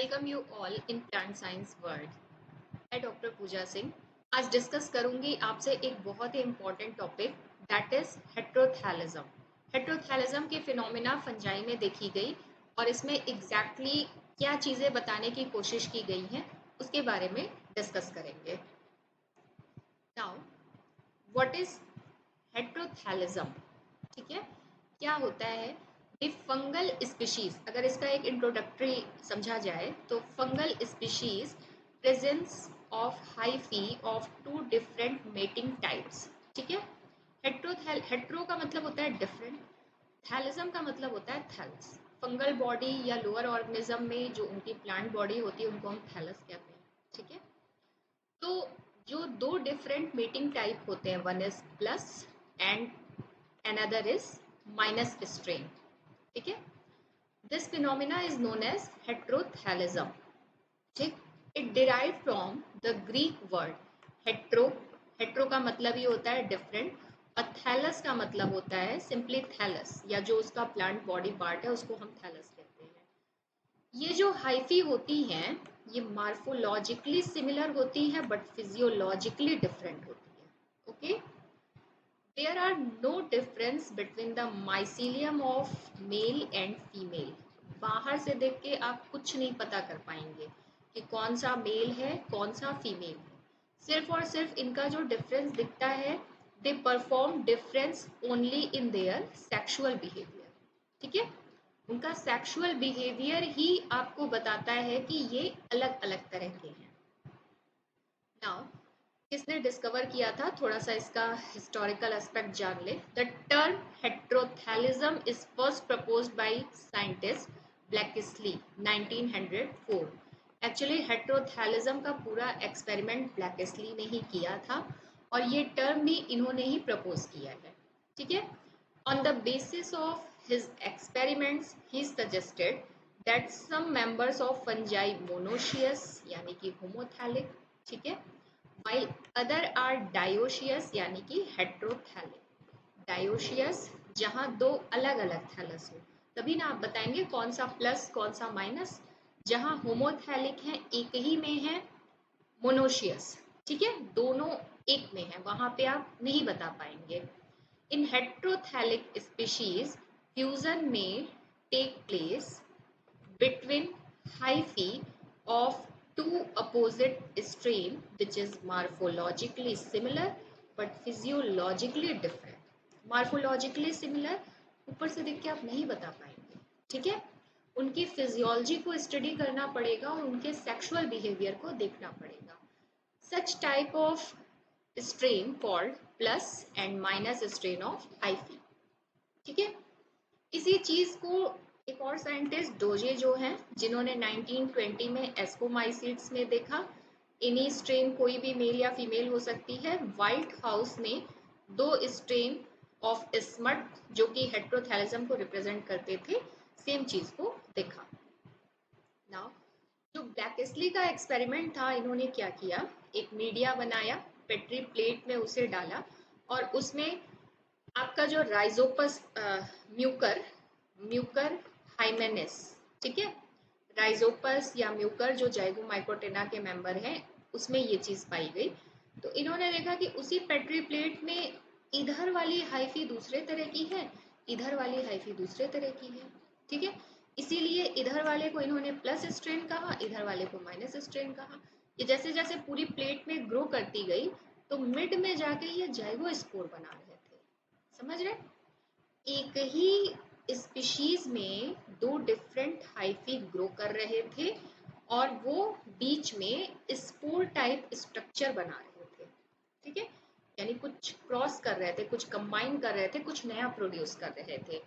Welcome you all in plant science world. मैं doctor Pooja Singh आज discuss करूंगी आपसे एक बहुत ही important topic that is heterothallism. Heterothallism के फिनोमिना फंजाई में देखी गई और इसमें एग्जैक्टली क्या चीज़ें बताने की कोशिश की गई हैं उसके बारे में डिस्कस करेंगे। Now what is heterothallism? ठीक है, क्या होता है? फंगल स्पीशीज, अगर इसका एक इंट्रोडक्टरी समझा जाए तो fungal species presence of hyphae of two different mating types. ठीक है, हेट्रो का मतलब होता है डिफरेंट, थैलिज्म का मतलब होता है थैलस। फंगल बॉडी या लोअर ऑर्गेनिज्म में जो उनकी प्लांट बॉडी होती है उनको हम थैलस कहते हैं। ठीक है, तो जो दो डिफरेंट मेटिंग टाइप होते हैं, one is plus and another is minus strain. ठीक है, this phenomena is known as heterothallism. ठीक, it derive from the Greek word hetero. Hetero का मतलब ही होता है डिफरेंट और थैलस का मतलब होता है सिंपली थैलस, या जो उसका प्लांट बॉडी पार्ट है उसको हम थैलस कहते हैं। ये जो हाइफी होती हैं ये मार्फोलॉजिकली सिमिलर होती है बट फिजियोलॉजिकली डिफरेंट होती है। Okay, there are no difference between the mycelium of male and female। बाहर से देख के आप कुछ नहीं पता कर पाएंगे कि कौन सा मेल है कौन सा फीमेल है। सिर्फ और सिर्फ इनका जो डिफरेंस दिखता है, they perform difference only in their sexual behaviour. ठीक है, उनका सेक्सुअल बिहेवियर ही आपको बताता है कि ये अलग अलग तरह के हैं। नाउ किसने डिस्कवर किया था, थोड़ा सा इसका हिस्टोरिकल एस्पेक्ट जान ले। The term heterothallism is first proposed by scientist Blakeslee 1904। Actually heterothallism का पूरा एक्सपेरिमेंट ब्लैकेस्ली ने ही किया था और ये टर्म भी इन्होंने ही प्रपोज किया है। ठीक है, on the basis of his experiments he suggested that some members of fungi monoecious यानी कि होमोथैलिक, ठीक है, while other are dioecious यानी कि हेट्रोथैलिक। डायोशियस जहां दो अलग अलग थैलस हो, तभी ना आप बताएंगे कौन सा प्लस कौन सा माइनस। जहां होमोथैलिक है एक ही में है मोनोशियस, ठीक है, दोनों एक में है, वहां पे आप नहीं बता पाएंगे। इन हेट्रोथैलिक स्पीशीज फ्यूजन में take place between hyphae of two opposite strain which is morphologically similar but physiologically different। morphologically similar ऊपर से देख के आप नहीं बता पाएंगे। ठीक है, उनकी फिजियोलॉजी को स्टडी करना पड़ेगा और उनके सेक्सुअल बिहेवियर को देखना पड़ेगा। Such type of strain called plus and minus strain of hyphae. ठीक है, इसी चीज को एक और साइंटिस्ट डोजे जो हैं जिन्होंने 1920 में एस्कोमाइसिड्स में देखा, इन्हीं स्ट्रेन कोई भी मेल या फीमेल हो सकती है। व्हाइट हाउस ने दो स्ट्रेन ऑफ स्मट जो कि हेट्रोथैलिज्म को रिप्रेजेंट करते थे, सेम चीज को देखा। नाउ जो ब्लैकेस्ली का एक्सपेरिमेंट था, इन्होंने क्या किया, एक मीडिया बनाया, पेट्री प्लेट में उसे डाला और उसमें आपका जो राइजोपस म्यूकर म्यूकर हाइमेनेस, ठीक है, राइजोपस या म्यूकर जो जाइगोमाइकोटेना के मेंबर हैं उसमें ये चीज पाई गई। तो इन्होंने देखा कि उसी पेट्री प्लेट में इधर वाली हाइफी दूसरे तरह की है, इधर वाली हाइफी दूसरे तरह की है। ठीक है, इसीलिए इधर वाले को इन्होंने प्लस स्ट्रेन कहा, इधर वाले को माइनस स्ट्रेन कहा। ये जैसे जैसे पूरी प्लेट में ग्रो करती गई तो मिड में जाके ये जाइगोस्पोर बना रहे थे। समझ रहे, एक ही स्पीशीज में दो डिफरेंट हाइफी ग्रो कर रहे थे और वो बीच में स्पोर टाइप स्ट्रक्चर बना रहे थे। ठीक है, यानी कुछ क्रॉस कर रहे थे, कुछ कंबाइन कर रहे थे, कुछ नया प्रोड्यूस कर रहे थे।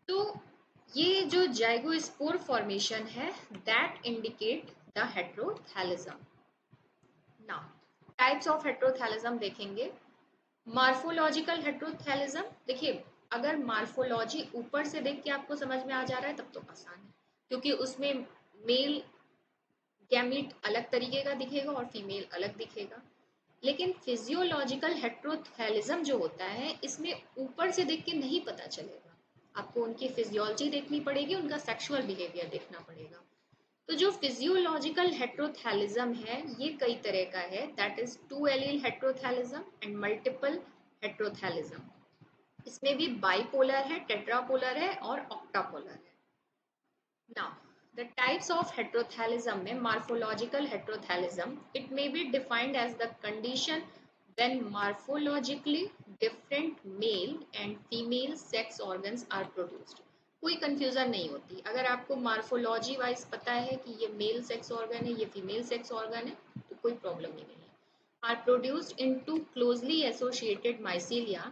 तो ये जो जाइगोस्पोर फॉर्मेशन है that indicate the heterothallism. Now types of heterothallism देखेंगे। मार्फोलॉजिकल हेट्रोथैलिज्म, देखिए अगर मार्फोलॉजी ऊपर से देख के आपको समझ में आ जा रहा है तब तो आसान है, क्योंकि उसमें मेल गैमीट अलग तरीके का दिखेगा और फीमेल अलग दिखेगा। लेकिन फिजियोलॉजिकल हेट्रोथैलिज्म जो होता है इसमें ऊपर से देख के नहीं पता चलेगा, आपको उनकी फिजियोलॉजी देखनी पड़ेगी, उनका सेक्सुअल बिहेवियर देखना पड़ेगा। तो जो फिजियोलॉजिकल हेट्रोथैलिज्म है ये कई तरह का है, that is two allele heterothallism and multiple heterothallism. इसमें भी बाइपोलर है, टेट्रापोलर है और ऑक्टापोलर है। Now the types of heterothallism में morphological heterothallism, it may be defined as the condition when morphologically different male and female sex organs are produced। कोई confusion नहीं होती, अगर आपको मार्फोलॉजी वाइज पता है कि ये मेल सेक्स ऑर्गन है, ये फीमेल सेक्स ऑर्गन है, तो कोई प्रॉब्लम ही नहीं है। Are produced in two closely associated mycelia,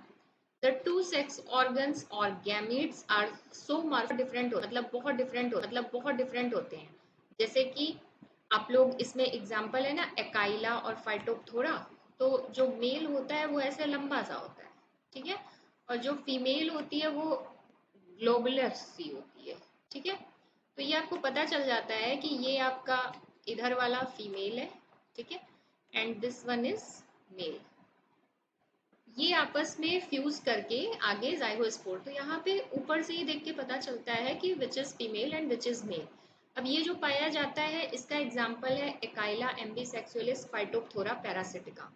the two sex organs or gametes are so different मतलब बहुत डिफरेंट होते हैं। जैसे कि आप लोग इसमें एग्जांपल है ना एकाइला और फाइटोप्थोरा, तो जो मेल होता है वो ऐसे लंबा सा होता है, ठीक है, और जो फीमेल होती है वो ग्लोबुलर सी होती है, ठीक है। तो ये आपको पता चल जाता है कि ये आपका इधर वाला फीमेल है, ठीक है, and this one is male. ये आपस में फ्यूज करके आगे जाइगोस्पोर, तो यहाँ पे ऊपर से ही देख के पता चलता है कि which is female and which is male. अब ये जो पाया जाता है इसका एग्जाम्पल है एकाइला एम्बीसेक्सुअलिस फाइटोप्थोरा पैरासिटिका।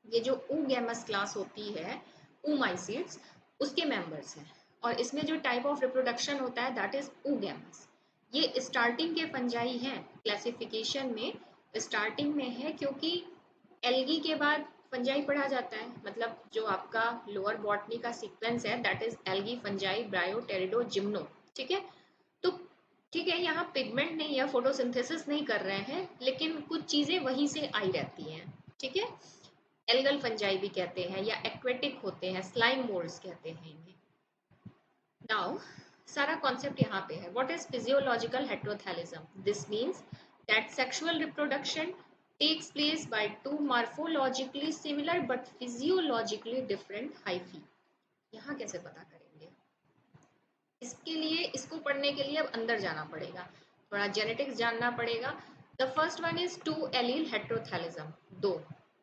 ये जो ऊगैमस क्लास होती है ऊमाइसीड्स, उसके मेंबर्स हैं, और इसमें जो टाइप ऑफ रिप्रोडक्शन होता है दैट इज ऊगैमस। ये स्टार्टिंग के फंजाई हैं, क्लासिफिकेशन में स्टार्टिंग में है, क्योंकि एल्गी के बाद फंजाई पढ़ा जाता है, मतलब जो आपका लोअर बॉटनी का सीक्वेंस है that is algae, fungi, ब्रायो, टेरिडो, gymno, ठीक है। तो ठीक है, यहाँ पिगमेंट नहीं है, फोटोसिंथेसिस नहीं कर रहे हैं, लेकिन कुछ चीजें वहीं से आई रहती हैं, ठीक है। एल्गल फंजाई भी कहते हैं या एक्वेटिक होते हैं, स्लाइम मोल्ड्स कहते हैं इन्हें। नाउ सारा कॉन्सेप्ट यहाँ पे है, what is physiological heterothallism? This means that sexual reproduction takes place by two morphologically similar but physiologically different hyphae। यहाँ कैसे पता करेंगे? इसके लिए, इसको पढ़ने के लिए अब अंदर जाना पड़ेगा, थोड़ा जेनेटिक्स जानना पड़ेगा। The first one is two allele heterothallism, दो,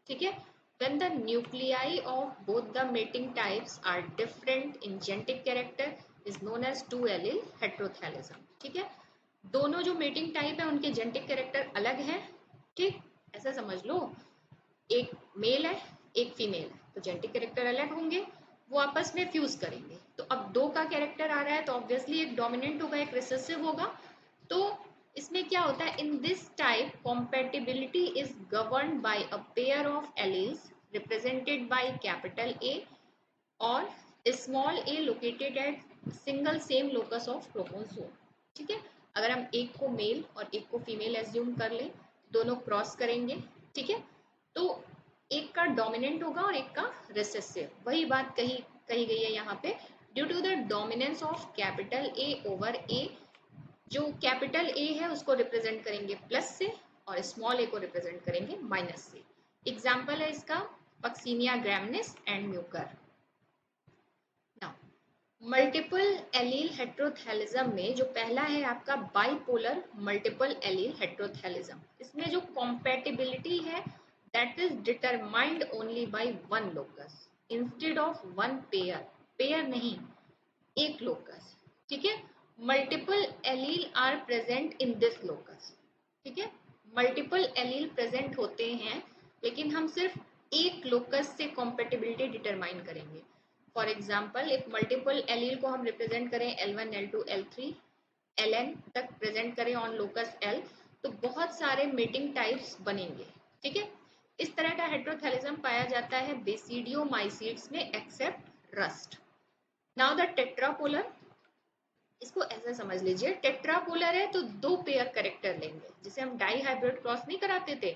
ठीक है। when the nuclei of both the mating types are different in genetic character is known as two allele heterothallism, ठीक है। दोनों जो मेटिंग टाइप है उनके जेनेटिक कैरेक्टर अलग है, ठीक, ऐसा समझ लो, एक मेल है एक फीमेल है, तो जेनेटिक कैरेक्टर अलग होंगे, वो आपस में फ्यूज करेंगे। तो अब दो का कैरेक्टर आ रहा है तो ऑब्वियसली एक डोमिनेंट होगा एक रिसेसिव होगा। तो इसमें क्या होता है, in this type compatibility is governed by a pair of alleles represented by capital A और small A located at single same locus of chromosome, ठीक है। अगर हम एक को मेल और एक को फीमेल एज्यूम कर लें, दोनों क्रॉस करेंगे, ठीक है, तो एक का डोमिनेंट होगा और एक का रिसेसिव। वही बात कही गई है यहाँ पे, due to the dominance of capital A over A. जो कैपिटल ए है उसको रिप्रेजेंट करेंगे प्लस से और स्मॉल ए को रिप्रेजेंट करेंगे माइनस से। एग्जाम्पल है इसका Puccinia ग्रामिनिस and Mucor. Multiple allele heterothallism में जो पहला है आपका बाइपोलर मल्टीपल एलील हेट्रोथैलिज्म, इसमें जो कॉम्पेटिबिलिटी है that is determined only by one locus instead of one pair, pair नहीं एक लोकस, ठीक है। Multiple allele are present in this locus, ठीक है, मल्टीपल एलील प्रेजेंट होते हैं लेकिन हम सिर्फ एक लोकस से कॉम्पेटिबिलिटी डिटरमाइन करेंगे। फॉर एग्जाम्पल एक मल्टीपल एलील को हम रिप्रेजेंट करें L1, L2, L3, Ln तक प्रेजेंट करें ऑन लोकस L, तो बहुत सारे मेटिंग टाइप्स बनेंगे, ठीक है। इस तरह का हेट्रोथैलिज्म पाया जाता है बेसिडियोमाइसीड्स में एक्सेप्ट रस्ट। नाउ द टेट्रापोलर, इसको ऐसा समझ लीजिए, टेट्रापोलर है तो दो पेयर कैरेक्टर लेंगे, जिसे हम डाई हाइब्रिड क्रॉस नहीं कराते थे।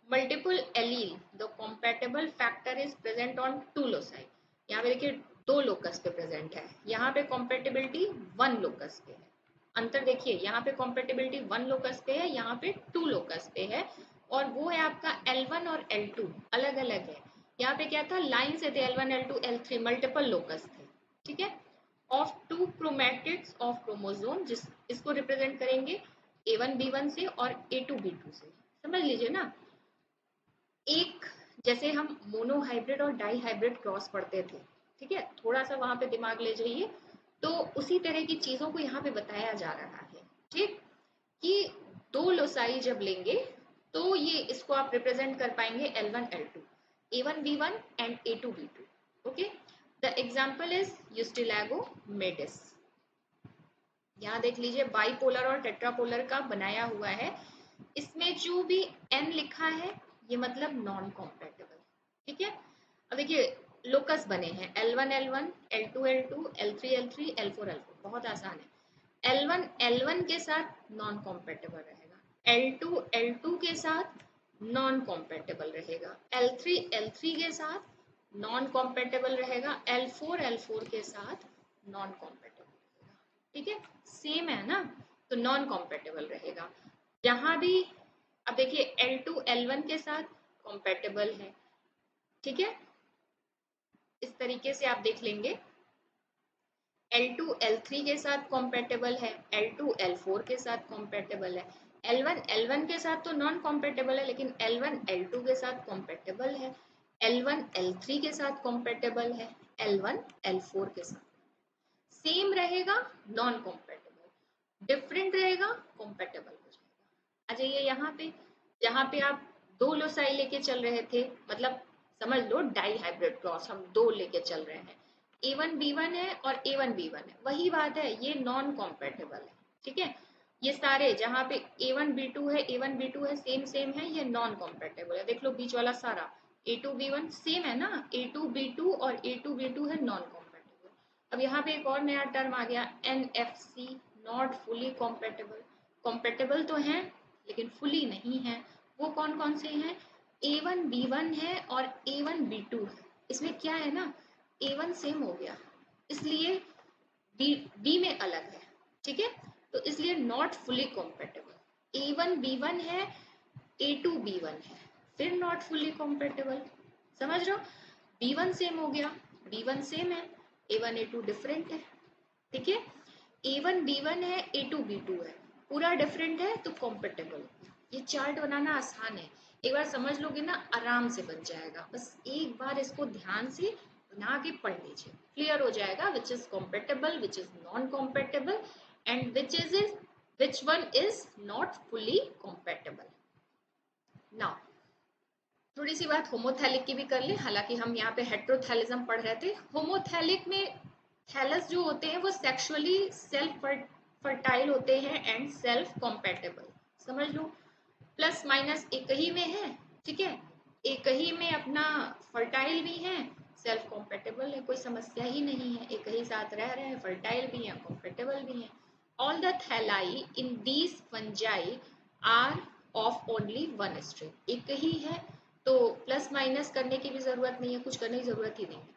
Multiple allele the compatible factor is present on two loci, यहाँ पे देखिए दो लोकस पे प्रेजेंट है, यहाँ पे कॉम्पेटेबिलिटी वन लोकस पे है। अंतर देखिए, यहाँ पे कॉम्पेटेबिलिटी वन लोकस पे है, यहाँ पे टू लोकस पे है, और वो है आपका L1 और L2 अलग अलग है। यहाँ पे क्या था, लाइन से थे L1, L2, L3 multiple locus थे, ठीक है, of two chromatids of chromosome, जिस इसको रिप्रेजेंट करेंगे A1 B1 से और A2 B2 से। समझ लीजिए ना, एक जैसे हम मोनो हाइब्रिड और डाई हाइब्रिड क्रॉस पढ़ते थे, ठीक है, थोड़ा सा वहां पे दिमाग ले जाइए, तो उसी तरह की चीजों को यहाँ पे बताया जा रहा है, ठीक, कि दो लोसाई जब लेंगे तो ये इसको आप रिप्रेजेंट कर पाएंगे L1 L2, A1 B1 and A2 B2। Okay, the example is Ustilago maydis. यहाँ देख लीजिए बाईपोलर और टेट्रापोलर का बनाया हुआ है। इसमें जो भी N लिखा है ये मतलब नॉन कॉम्पेटेबल। ठीक है, अब देखिए लोकस बने हैं L1 L1, L2 L2, L3 L3, L4 L4, बहुत आसान है। L1 L1 के साथ नॉन कॉम्पेटेबल रहेगा, L2 L2 के साथ नॉन कॉम्पेटेबल रहेगा, L3 L3 के साथ नॉन कॉम्पेटेबल रहेगा, L4 L4 के साथ नॉन कॉम्पेटेबल रहेगा। ठीक है, सेम है ना, तो नॉन कॉम्पेटेबल रहेगा। यहाँ भी अब देखिए L2 L1 के साथ कॉम्पेटेबल है। ठीक है, इस तरीके से आप देख लेंगे। L2 L3 के साथ कॉम्पेटेबल है, L2 L4 के साथ कॉम्पेटेबल है, L1 L1 के साथ तो नॉन कॉम्पेटेबल है लेकिन L1 L2 के साथ कॉम्पेटेबल है, L1 L3 के साथ कॉम्पेटेबल है, L1 L4 के साथ सेम रहेगा, नॉन कॉम्पेटेबल डिफरेंट रहेगा, कॉम्पेटेबल हो जाएगा। आ जाइए यहाँ पे, जहाँ पे आप दो लोसाई लेके चल रहे थे, मतलब समझ लो डाई हाइब्रिड क्रॉस हम दो लेके चल रहे हैं, A1 B1 है और A1 B1 है, वही बात है, ये नॉन कॉम्पेटेबल है। ठीक है, ये सारे जहाँ पे A1 B2 है, A1 B2 है, सेम सेम है, ये नॉन कॉम्पेटेबल है। देख लो बीच वाला सारा A2 B1 सेम है ना, A2 B2 और A2 B2 है नॉन कॉम्पेटेबल। अब यहाँ पे एक और नया टर्म आ गया NFC, not fully compatible. Compatible तो हैं लेकिन फुली नहीं है। वो कौन कौन से हैं? A1 B1 है और A1 B2 है। इसमें क्या है ना, A1 सेम हो गया इसलिए B में अलग है। ठीक है, तो इसलिए not fully compatible. A1 B1 है, A2 B1 है, फिर नॉट फुली कॉम्पेटेबल। समझ रहे हो, B1 सेम हो गया, B1 सेम है, A1 A2 डिफरेंट है। ठीक है, A1 B1 है, A2 B2 है, पूरा डिफरेंट है तो कॉम्पेटेबल। ये चार्ट बनाना आसान है, एक बार समझ लोगे ना आराम से बन जाएगा। बस एक बार इसको ध्यान से बना के पढ़ लीजिए, क्लियर हो जाएगा which is compatible, which is non compatible and which one is not fully compatible. Now थोड़ी सी बात होमोथैलिक की भी कर ले, हालांकि हम यहाँ पे हेट्रोथैलिज्म पढ़ रहे थे। होमोथैलिक में थैलस जो होते हैं वो सेक्सुअली सेल्फ फर्टाइल होते हैं एंड सेल्फ कॉम्पेटेबल। समझ लो, प्लस माइनस एक ही में है। ठीक है, एक ही में अपना फर्टाइल भी है, सेल्फ कॉम्पेटेबल है, कोई समस्या ही नहीं है, एक ही साथ रह रहे हैं, फर्टाइल भी हैं, कॉम्पेटेबल भी हैं। All the thalli in these fungi are of only one string. एक ही है तो प्लस माइनस करने की भी जरूरत नहीं है, कुछ करने की जरूरत ही नहीं है।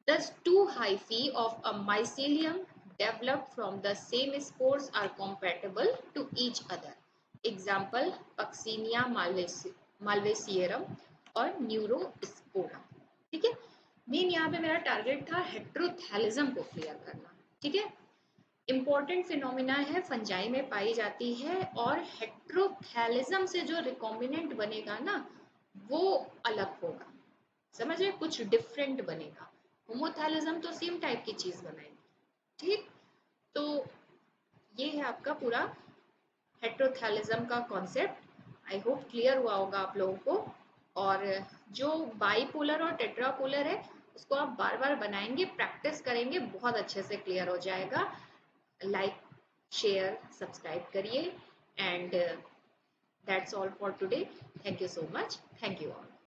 Thus, two hyphae of a mycelium developed from the same spores are compatible to each other. Example, Puccinia malvacearum और Neurospora। ठीक है, मेन यहाँ पे मेरा टारगेट था हेट्रोथैलिज्म को क्लियर करना। ठीक है, इम्पोर्टेंट फिनोमिना है, फंजाई में पाई जाती है और हेट्रोथैलिज्म से जो रिकॉम्बिनेंट बनेगा ना वो अलग होगा। समझे, कुछ डिफरेंट बनेगा। होमोथैलिज्म तो सेम टाइप की चीज बनाएगी। ठीक, तो ये है आपका पूरा हेट्रोथैलिज्म का कॉन्सेप्ट। आई होप क्लियर हुआ होगा आप लोगों को। और जो बाईपोलर और टेट्रापोलर है उसको आप बार बार बनाएंगे, प्रैक्टिस करेंगे, बहुत अच्छे से क्लियर हो जाएगा। लाइक शेयर सब्सक्राइब करिए and that's all for today. Thank you so much, thank you all.